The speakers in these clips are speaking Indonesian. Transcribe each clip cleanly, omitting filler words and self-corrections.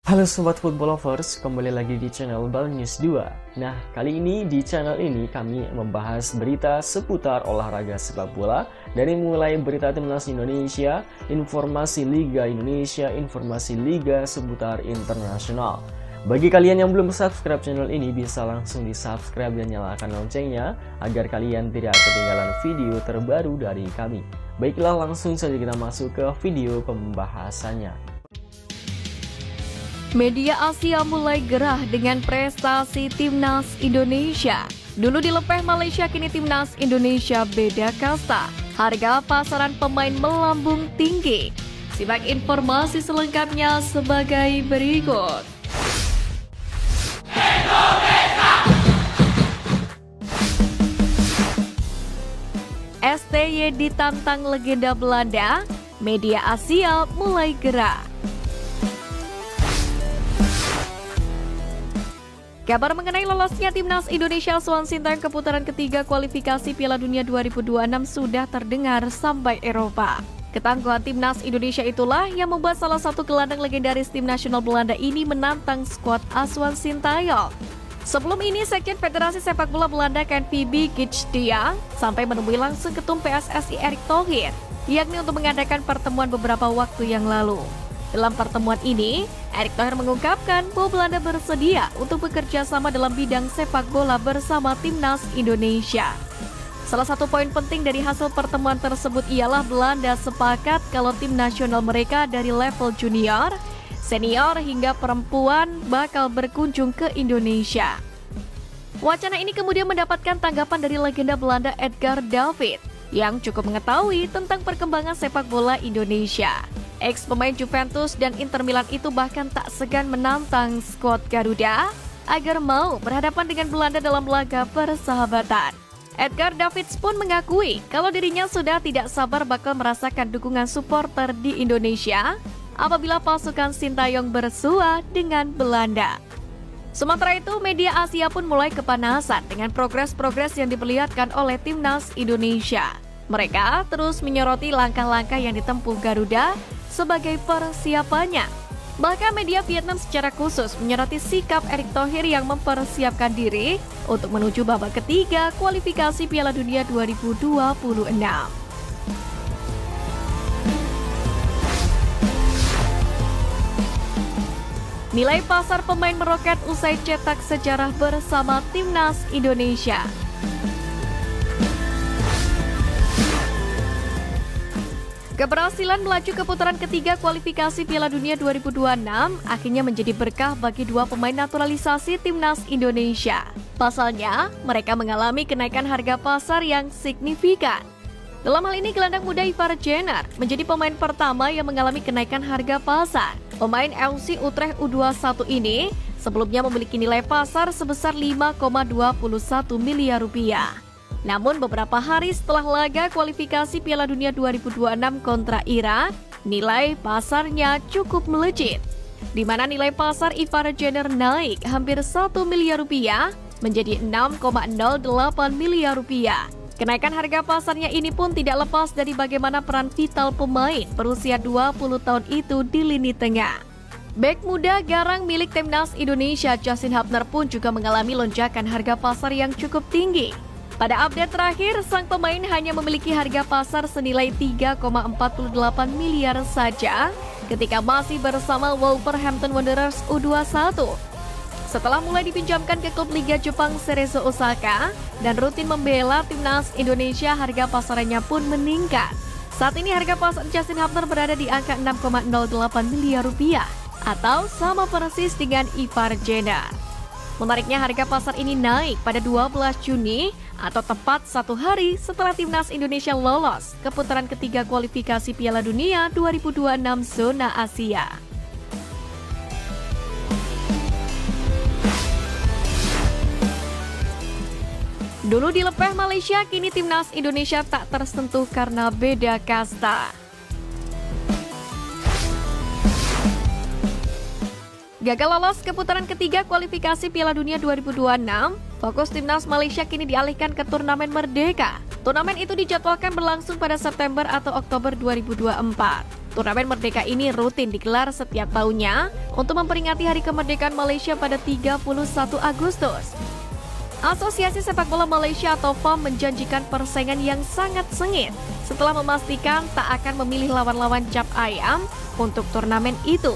Halo Sobat Football Lovers, kembali lagi di channel Bal News 2. Nah, kali ini di channel ini kami membahas berita seputar olahraga sepak bola. Dari mulai berita timnas Indonesia, informasi Liga Indonesia, informasi Liga seputar internasional. Bagi kalian yang belum subscribe channel ini, bisa langsung di subscribe dan nyalakan loncengnya agar kalian tidak ketinggalan video terbaru dari kami. Baiklah, langsung saja kita masuk ke video pembahasannya. Media Asia mulai gerah dengan prestasi timnas Indonesia. Dulu dilepeh Malaysia, kini timnas Indonesia beda kasta. Harga pasaran pemain melambung tinggi. Simak informasi selengkapnya sebagai berikut. STY ditantang legenda Belanda, media Asia mulai gerah. Kabar mengenai lolosnya timnas Indonesia Swan Sintayong ke putaran ketiga kualifikasi Piala Dunia 2026 sudah terdengar sampai Eropa. Ketangguhan timnas Indonesia itulah yang membuat salah satu gelandang legendaris tim nasional Belanda ini menantang skuad Swan Sintayong. Sebelum ini, Sekjen Federasi Sepak Bola Belanda KNVB Gijsdia sampai menemui langsung Ketum PSSI Erick Thohir, yakni untuk mengadakan pertemuan beberapa waktu yang lalu. Dalam pertemuan ini, Erick Thohir mengungkapkan bahwa Belanda bersedia untuk bekerja sama dalam bidang sepak bola bersama timnas Indonesia. Salah satu poin penting dari hasil pertemuan tersebut ialah Belanda sepakat kalau tim nasional mereka dari level junior, senior hingga perempuan bakal berkunjung ke Indonesia. Wacana ini kemudian mendapatkan tanggapan dari legenda Belanda Edgar David yang cukup mengetahui tentang perkembangan sepak bola Indonesia. Ex-pemain Juventus dan Inter Milan itu bahkan tak segan menantang skuad Garuda agar mau berhadapan dengan Belanda dalam laga persahabatan. Edgar Davids pun mengakui kalau dirinya sudah tidak sabar bakal merasakan dukungan supporter di Indonesia apabila pasukan Sintayong bersua dengan Belanda. Sementara itu, media Asia pun mulai kepanasan dengan progres-progres yang diperlihatkan oleh timnas Indonesia. Mereka terus menyoroti langkah-langkah yang ditempuh Garuda sebagai persiapannya. Bahkan media Vietnam secara khusus menyoroti sikap Erick Thohir yang mempersiapkan diri untuk menuju babak ketiga kualifikasi Piala Dunia 2026. Nilai pasar pemain meroket usai cetak sejarah bersama timnas Indonesia. Keberhasilan melaju ke putaran ketiga kualifikasi Piala Dunia 2026 akhirnya menjadi berkah bagi dua pemain naturalisasi timnas Indonesia. Pasalnya, mereka mengalami kenaikan harga pasar yang signifikan. Dalam hal ini, gelandang muda Ivar Jenner menjadi pemain pertama yang mengalami kenaikan harga pasar. Pemain FC Utrecht U21 ini sebelumnya memiliki nilai pasar sebesar 5,21 miliar rupiah. Namun beberapa hari setelah laga kualifikasi Piala Dunia 2026 kontra Irak, nilai pasarnya cukup melejit, di mana nilai pasar Ivar Jenner naik hampir 1 miliar rupiah menjadi 6,08 miliar rupiah. Kenaikan harga pasarnya ini pun tidak lepas dari bagaimana peran vital pemain berusia 20 tahun itu di lini tengah. Bek muda garang milik timnas Indonesia Justin Hubner pun juga mengalami lonjakan harga pasar yang cukup tinggi. Pada update terakhir, sang pemain hanya memiliki harga pasar senilai 3,48 miliar saja ketika masih bersama Wolverhampton Wanderers U21. Setelah mulai dipinjamkan ke klub Liga Jepang Cerezo Osaka dan rutin membela timnas Indonesia, harga pasarannya pun meningkat. Saat ini harga pasar Justin Hubner berada di angka 6,08 miliar rupiah atau sama persis dengan Ivar Jenner. Menariknya, harga pasar ini naik pada 12 Juni atau tepat satu hari setelah timnas Indonesia lolos ke putaran ketiga kualifikasi Piala Dunia 2026 zona Asia. Dulu dilepeh Malaysia, kini timnas Indonesia tak tersentuh karena beda kasta. Gagal lolos ke putaran ketiga kualifikasi Piala Dunia 2026, fokus timnas Malaysia kini dialihkan ke turnamen Merdeka. Turnamen itu dijadwalkan berlangsung pada September atau Oktober 2024. Turnamen Merdeka ini rutin digelar setiap tahunnya untuk memperingati Hari Kemerdekaan Malaysia pada 31 Agustus. Asosiasi Sepak Bola Malaysia atau FAM menjanjikan persaingan yang sangat sengit setelah memastikan tak akan memilih lawan-lawan cap ayam untuk turnamen itu.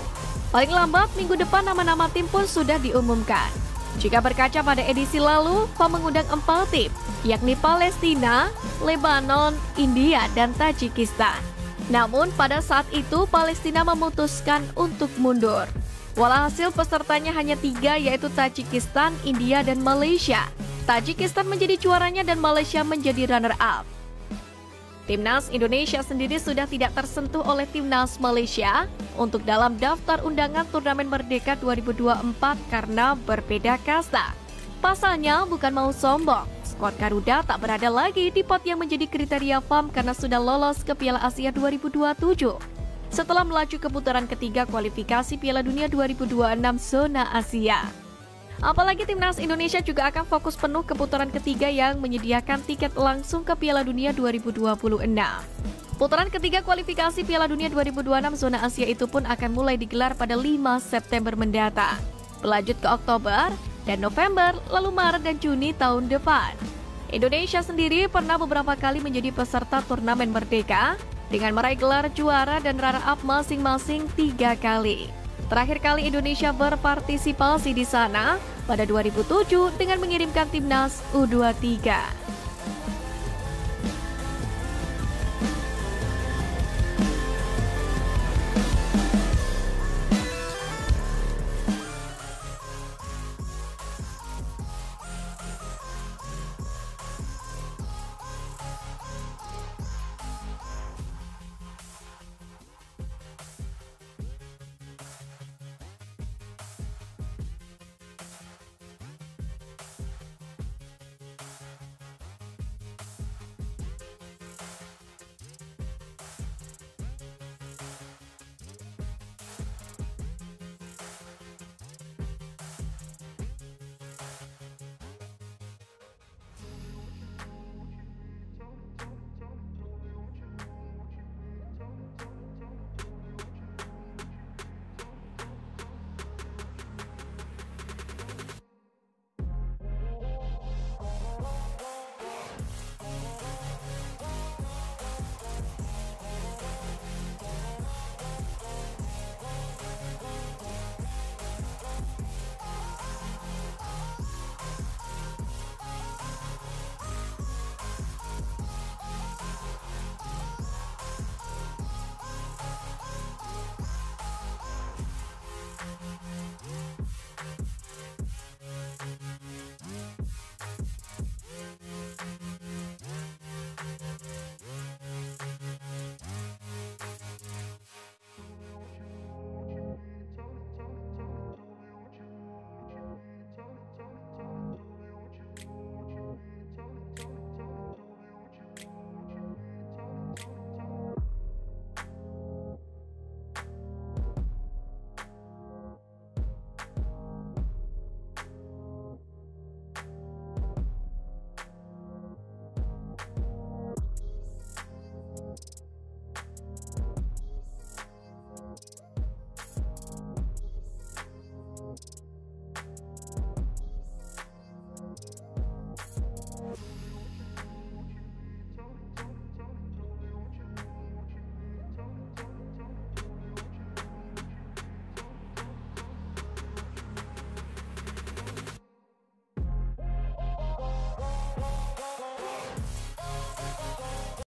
Paling lambat minggu depan nama-nama tim pun sudah diumumkan. Jika berkaca pada edisi lalu, FAM mengundang 4 tim, yakni Palestina, Lebanon, India, dan Tajikistan. Namun pada saat itu Palestina memutuskan untuk mundur. Walhasil pesertanya hanya 3, yaitu Tajikistan, India, dan Malaysia. Tajikistan menjadi juaranya dan Malaysia menjadi runner-up. Timnas Indonesia sendiri sudah tidak tersentuh oleh Timnas Malaysia untuk dalam daftar undangan Turnamen Merdeka 2024 karena berbeda kasta. Pasalnya bukan mau sombong, skuad Garuda tak berada lagi di pot yang menjadi kriteria FAM karena sudah lolos ke Piala Asia 2027. Setelah melaju ke putaran ketiga kualifikasi Piala Dunia 2026 zona Asia. Apalagi Timnas Indonesia juga akan fokus penuh ke putaran ketiga yang menyediakan tiket langsung ke Piala Dunia 2026. Putaran ketiga kualifikasi Piala Dunia 2026 zona Asia itu pun akan mulai digelar pada 5 September mendatang. Berlanjut ke Oktober dan November, lalu Maret dan Juni tahun depan. Indonesia sendiri pernah beberapa kali menjadi peserta turnamen Merdeka dengan meraih gelar juara dan runner-up masing-masing 3 kali. Terakhir kali Indonesia berpartisipasi di sana pada 2007 dengan mengirimkan timnas U23.